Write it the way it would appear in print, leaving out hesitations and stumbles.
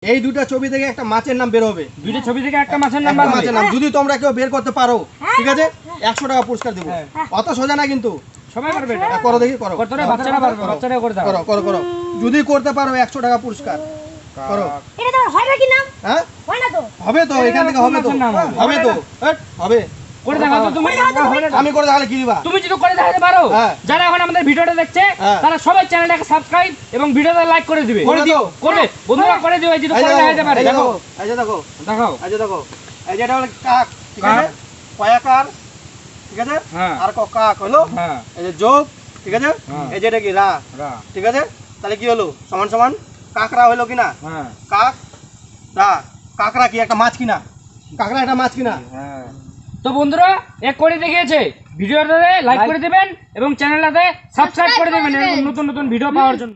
এই দুটো ছবি থেকে একটা মাছের নাম বের হবে। দুইটা ছবি থেকে একটা মাছের নাম বের মাছের নাম যদি তোমরা কেউ বের করতে পারো, ঠিক আছে, 100 টাকা পুরস্কার দেবো। অত সোজা না কিন্তু, সবাই পারবে এটা। করো দেখি, করো। করতে হবে, বাচ্চারা পারবে, বাচ্চারা করে দাও। করো করো করো, যদি করতে পারো 100 টাকা পুরস্কার। করো। এটা তো হয় নাকি নাম? হ্যাঁ হয় না তো? হবে তো, এখান থেকে হবে তো, হবে তো, হবে। করে দেখাও তো তুমি। আমি করে দেখালে কি দিবা? তুমি যদি করে দেখাতে পারো, যারা এখন আমাদের ভিডিওটা দেখছে তারা সবাই চ্যানেলটাকে সাবস্ক্রাইব এবং ভিডিওটা লাইক করে দিবে। করে দিও, করবে বন্ধুরা, করে দিও। এই যে করে দেখাতে পারে, দেখো, এই যে দেখো, দেখাও, এই যে দেখো, এই যে এটা হলো কাক, ঠিক আছে, কয়াকার, ঠিক আছে, আর কাক হলো, এই যে যোগ, ঠিক আছে, এই যে এটা কি রা, ঠিক আছে, তাহলে কি হলো সমান সমান কাকড়া হলো কিনা? কাক রা, কাকড়া কি একটা মাছ কিনা? কাকড়া একটা মাছ কিনা? তো বন্ধুরা এক করে দেখিয়েছে, ভিডিওটাতে লাইক করে দিবেন এবং চ্যানেলটাতে সাবস্ক্রাইব করে দিবেন এরকম নতুন নতুন ভিডিও পাওয়ার জন্য।